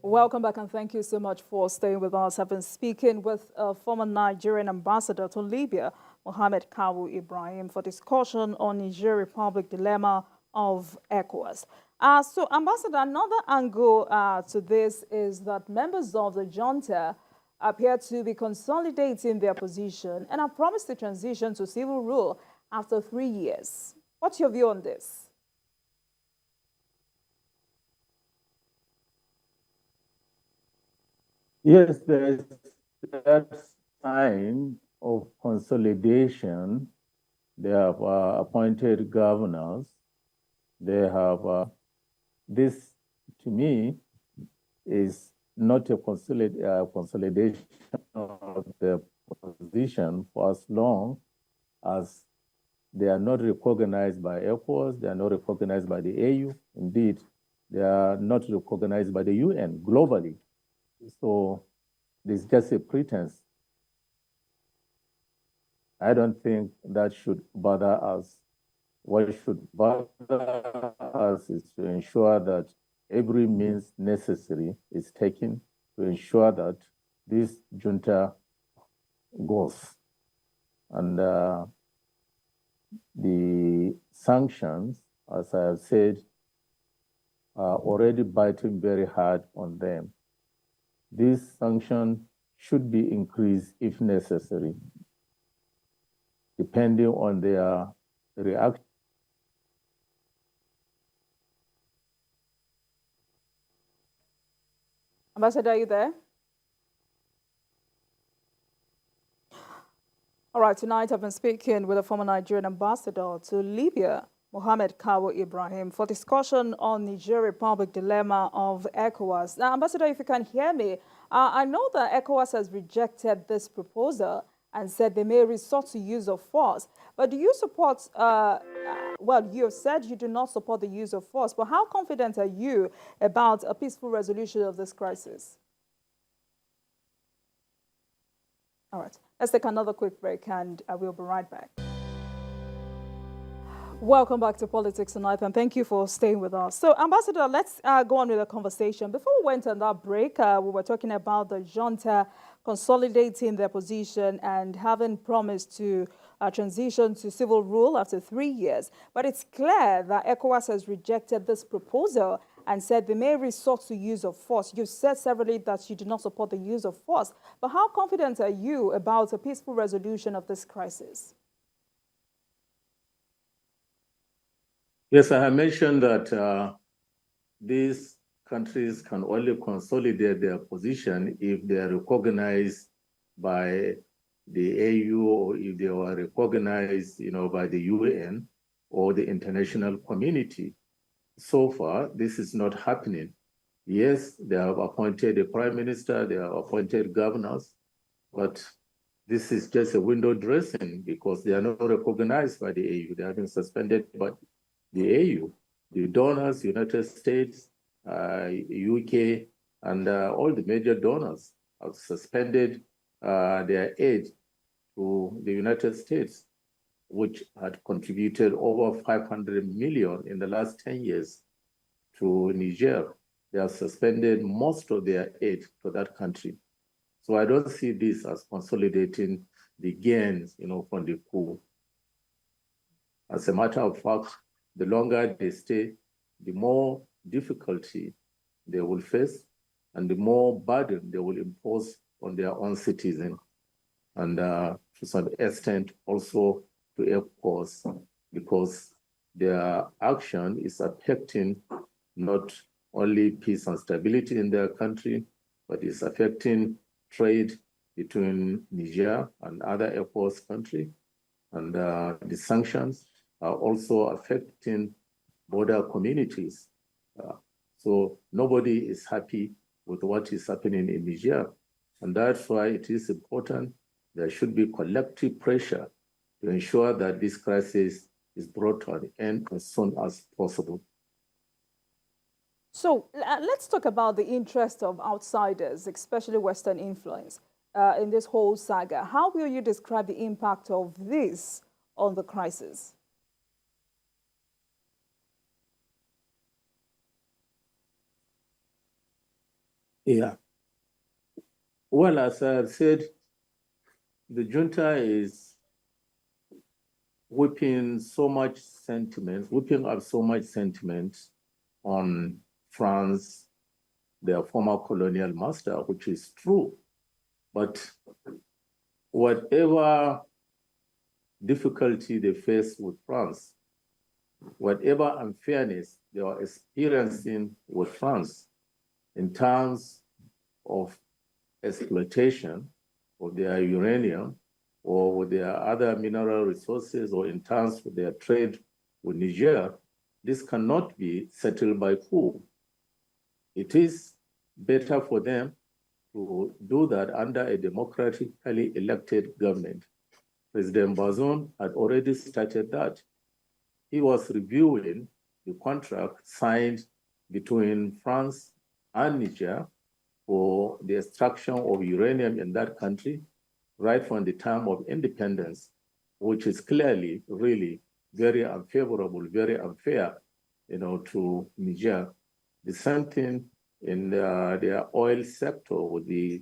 Welcome back and thank you so much for staying with us. I've been speaking with former Nigerian ambassador to Libya, Mohammed Ibrahim, for discussion on Niger Republic dilemma of ECOWAS. So, Ambassador, another angle to this is that members of the junta appear to be consolidating their position and have promised to transition to civil rule after 3 years. What's your view on this? Yes, there's that sign of consolidation. They have appointed governors. They have, this to me is not a consolidation of the position for as long as they are not recognized by ECOWAS, they are not recognized by the AU. Indeed, they are not recognized by the UN globally. So it's just a pretense. I don't think that should bother us. What should bother us is to ensure that every means necessary is taken to ensure that this junta goes. And the sanctions, as I have said, are already biting very hard on them. This sanction should be increased if necessary, depending on their reaction. Ambassador, are you there? All right, tonight I've been speaking with a former Nigerian ambassador to Libya, Mohammed Ibrahim, for discussion on Niger Republic dilemma of ECOWAS. Now, Ambassador, if you can hear me, I know that ECOWAS has rejected this proposal and said they may resort to use of force. But do you support, well, you have said you do not support the use of force, but how confident are you about a peaceful resolution of this crisis? All right, let's take another quick break and we'll be right back. Welcome back to Politics Tonight, and thank you for staying with us. So, Ambassador, let's go on with the conversation. Before we went on that break, we were talking about the junta consolidating their position and having promised to transition to civil rule after 3 years. But it's clear that ECOWAS has rejected this proposal and said they may resort to use of force. You've said severally that you do not support the use of force. But how confident are you about a peaceful resolution of this crisis? Yes, I have mentioned that these countries can only consolidate their position if they are recognized by the AU or if they are recognized, by the UN or the international community. So far, this is not happening. Yes, they have appointed a prime minister, they have appointed governors, but this is just a window dressing because they are not recognized by the AU. They have been suspended by the AU, the donors, United States, UK, and all the major donors have suspended their aid to the United States, which had contributed over 500 million in the last 10 years to Niger. They have suspended most of their aid to that country. So I don't see this as consolidating the gains, from the coup. As a matter of fact, the longer they stay, the more difficulty they will face and the more burden they will impose on their own citizens. And to some extent also to ECOWAS, because their action is affecting not only peace and stability in their country, but it's affecting trade between Niger and other ECOWAS countries. And the sanctions are also affecting border communities. So nobody is happy with what is happening in Niger. And that's why it is important there should be collective pressure to ensure that this crisis is brought to an end as soon as possible. So let's talk about the interest of outsiders, especially Western influence, in this whole saga. How will you describe the impact of this on the crisis? Yeah. Well, as I said, the junta is whipping up so much sentiment on France, their former colonial master, which is true. But whatever difficulty they face with France, whatever unfairness they are experiencing with France in terms of exploitation of their uranium or with their other mineral resources or in terms of their trade with Niger, this cannot be settled by coup. It is better for them to do that under a democratically elected government. President Bazoum had already started that. He was reviewing the contract signed between France and Niger for the extraction of uranium in that country right from the time of independence, which is clearly really very unfavorable, very unfair, to Niger. The same thing in their oil sector with the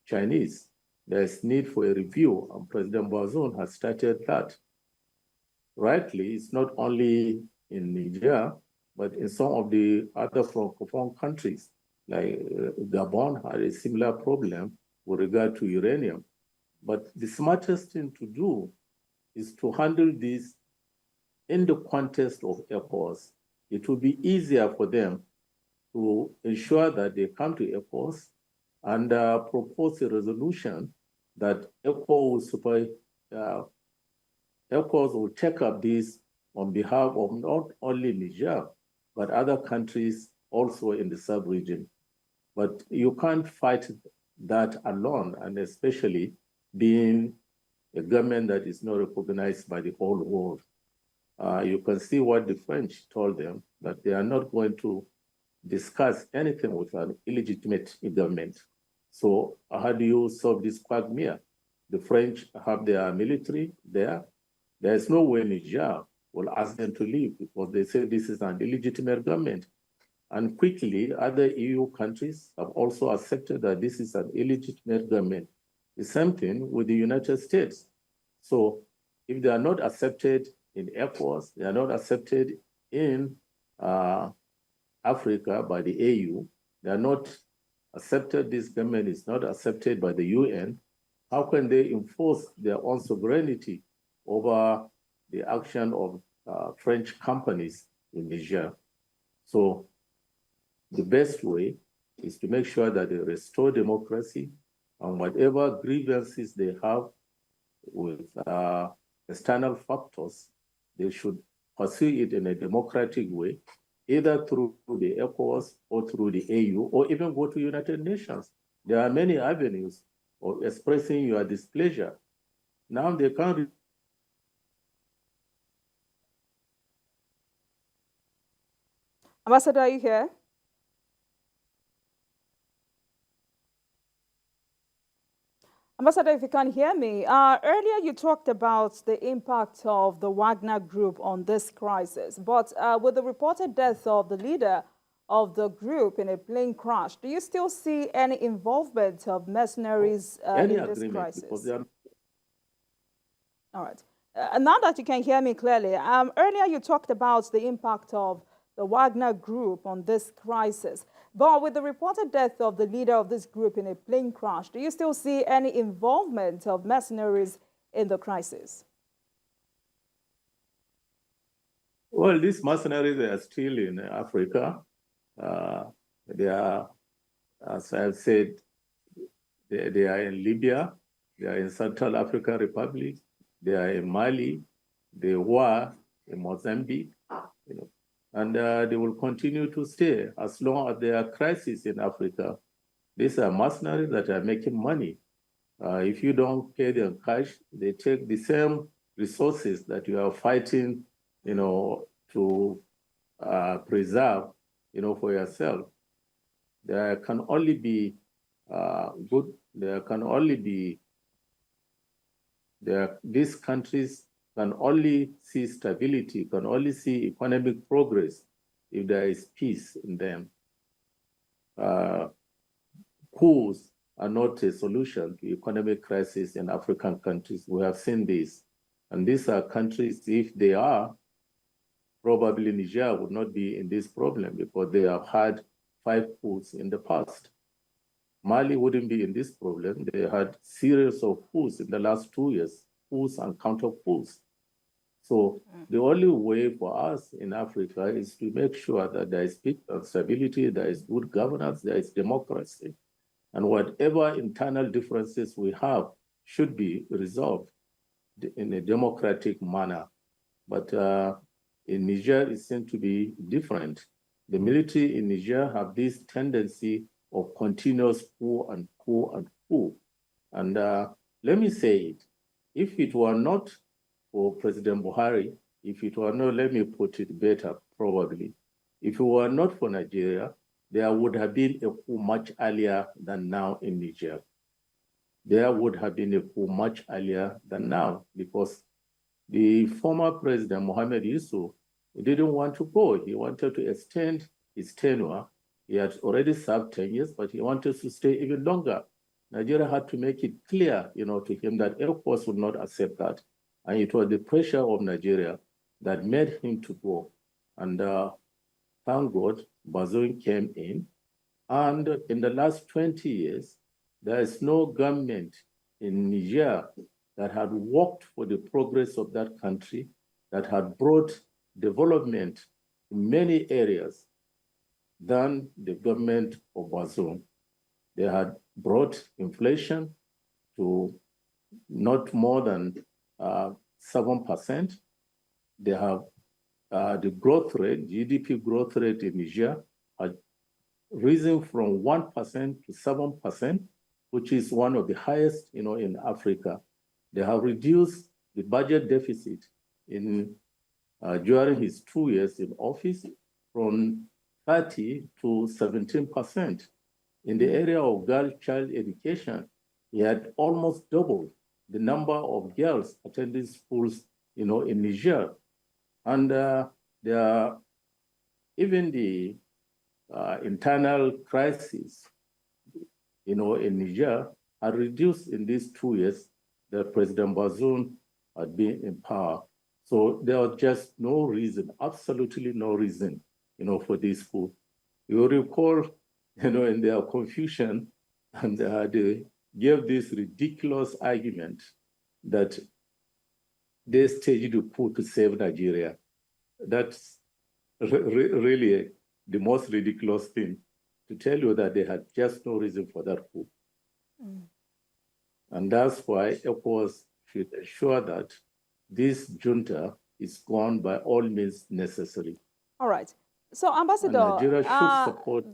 Chinese. There's need for a review, and President Bazoum has started that. Rightly, it's not only in Niger, but in some of the other Francophone countries, like Gabon had a similar problem with regard to uranium. But the smartest thing to do is to handle this in the context of ECOWAS. It will be easier for them to ensure that they come to ECOWAS and propose a resolution that ECOWAS will take up this on behalf of not only Niger, but other countries also in the sub-region. But you can't fight that alone, and especially being a government that is not recognized by the whole world. You can see what the French told them, that they are not going to discuss anything with an illegitimate government. So how do you solve this quagmire? The French have their military there. There is no way Niger will ask them to leave because they say this is an illegitimate government. And quickly, other EU countries have also accepted that this is an illegitimate government. The same thing with the United States. So if they are not accepted in ECOWAS, they are not accepted in Africa by the AU, they are not accepted, this government is not accepted by the UN, how can they enforce their own sovereignty over the action of French companies in Niger? So the best way is to make sure that they restore democracy, and whatever grievances they have with external factors, they should pursue it in a democratic way, either through the ECOWAS or through the AU, or even go to United Nations. There are many avenues of expressing your displeasure. Now they can't. Ambassador, are you here? Ambassador, if you can hear me, earlier you talked about the impact of the Wagner Group on this crisis, but with the reported death of the leader of the group in a plane crash, do you still see any involvement of mercenaries in this crisis? All right. Now that you can hear me clearly, earlier you talked about the impact of the Wagner Group on this crisis. But with the reported death of the leader of this group in a plane crash, do you still see any involvement of mercenaries in the crisis? Well, these mercenaries are still in Africa. They are, as I've said, they are in Libya, they are in Central African Republic, they are in Mali, they were in Mozambique, and they will continue to stay as long as there are crises in Africa. These are mercenaries that are making money. If you don't pay them cash, they take the same resources that you are fighting, to preserve, for yourself. There can only be these countries can only see stability, can only see economic progress if there is peace in them. coups are not a solution to economic crisis in African countries. We have seen this. And these are countries, if they are, probably Niger would not be in this problem because they have had 5 coups in the past. Mali wouldn't be in this problem. They had series of coups in the last 2 years, coups and counter coups. So the only way for us in Africa is to make sure that there is peace and stability, there is good governance, there is democracy, and whatever internal differences we have should be resolved in a democratic manner. But in Niger, it seems to be different. The military in Niger have this tendency of continuous coup and coup and coup. And let me say it, if it were not for President Buhari, if it were not, let me put it better, probably, if it were not for Nigeria, there would have been a coup much earlier than now in Niger. There would have been a coup much earlier than now because the former president, Mohamed Yusuf, didn't want to go. He wanted to extend his tenure. He had already served 10 years, but he wanted to stay even longer. Nigeria had to make it clear, to him that Air Force would not accept that. And it was the pressure of Nigeria that made him to go. And thank God, Bazoum came in. And in the last 20 years, there is no government in Niger that had worked for the progress of that country, that had brought development in many areas than the government of Bazoum. They had brought inflation to not more than 7%. They have the growth rate, GDP growth rate in Niger had risen from 1% to 7%, which is one of the highest, in Africa. They have reduced the budget deficit in during his 2 years in office from 30 to 17%. In the area of girl child education, he had almost doubled the number of girls attending schools, in Niger. And there are even the internal crisis, in Niger are reduced in these 2 years that President Bazoum had been in power. So there was just no reason, absolutely no reason, for this coup. You recall, in their confusion, and they gave this ridiculous argument that they staged a coup to save Nigeria. That's really the most ridiculous thing, to tell you that they had just no reason for that coup. And that's why ECOWAS should ensure that this junta is gone by all means necessary. All right. So, Ambassador, Nigeria should support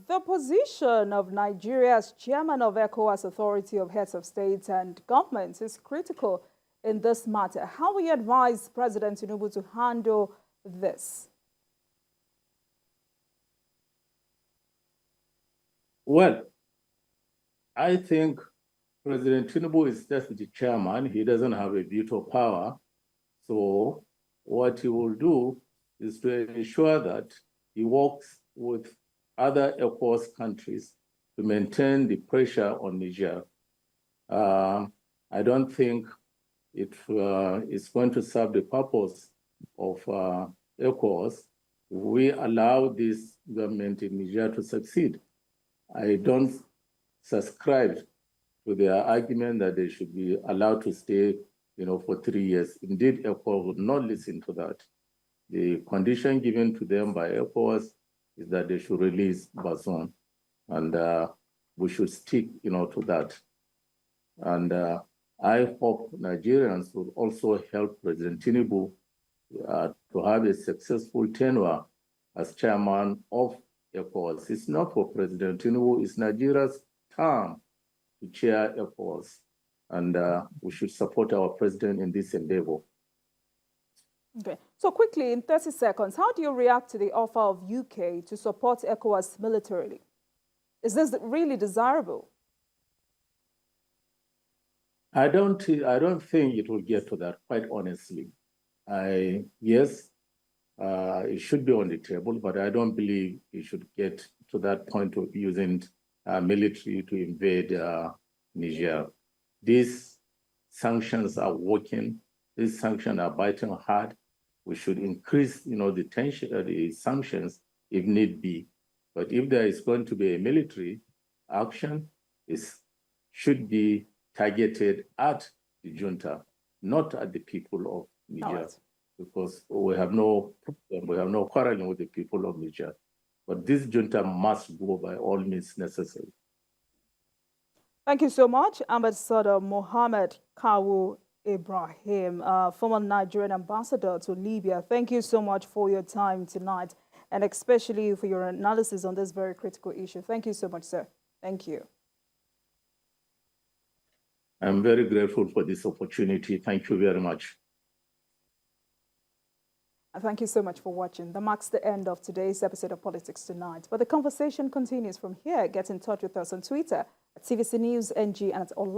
the position of Nigeria as chairman of ECOWAS Authority of Heads of State and Governments is critical in this matter. How will you advise President Tinubu to handle this? Well, I think President Tinubu is just the chairman. He doesn't have a veto power. So what he will do is to ensure that he works with other ECOWAS countries to maintain the pressure on Niger. I don't think it is going to serve the purpose of ECOWAS. We allow this government in Niger to succeed. I don't subscribe to their argument that they should be allowed to stay, for 3 years. Indeed, ECOWAS would not listen to that. The condition given to them by ECOWAS is that they should release Bazoum, and we should stick, to that. And I hope Nigerians will also help President Tinubu to have a successful tenure as chairman of ECOWAS. It's not for President Tinubu, it's Nigeria's term to chair ECOWAS. And we should support our president in this endeavor. Okay. So quickly, in 30 seconds, how do you react to the offer of UK to support ECOWAS militarily? Is this really desirable? I don't think it will get to that, quite honestly. Yes, it should be on the table, but I don't believe it should get to that point of using military to invade Niger. These sanctions are working. These sanctions are biting hard. We should increase, the tension, the sanctions if need be. But if there is going to be a military action, it should be targeted at the junta, not at the people of Niger, Right. because we have no quarreling with the people of Niger. But this junta must go by all means necessary. Thank you so much, Ambassador Mohammed Kawu Ibrahim, former Nigerian ambassador to Libya. Thank you so much for your time tonight, and especially for your analysis on this very critical issue. Thank you so much, sir. Thank you. I'm very grateful for this opportunity. Thank you very much. And thank you so much for watching. That marks the end of today's episode of Politics Tonight. But the conversation continues from here. Get in touch with us on Twitter at TVC News NG and at online.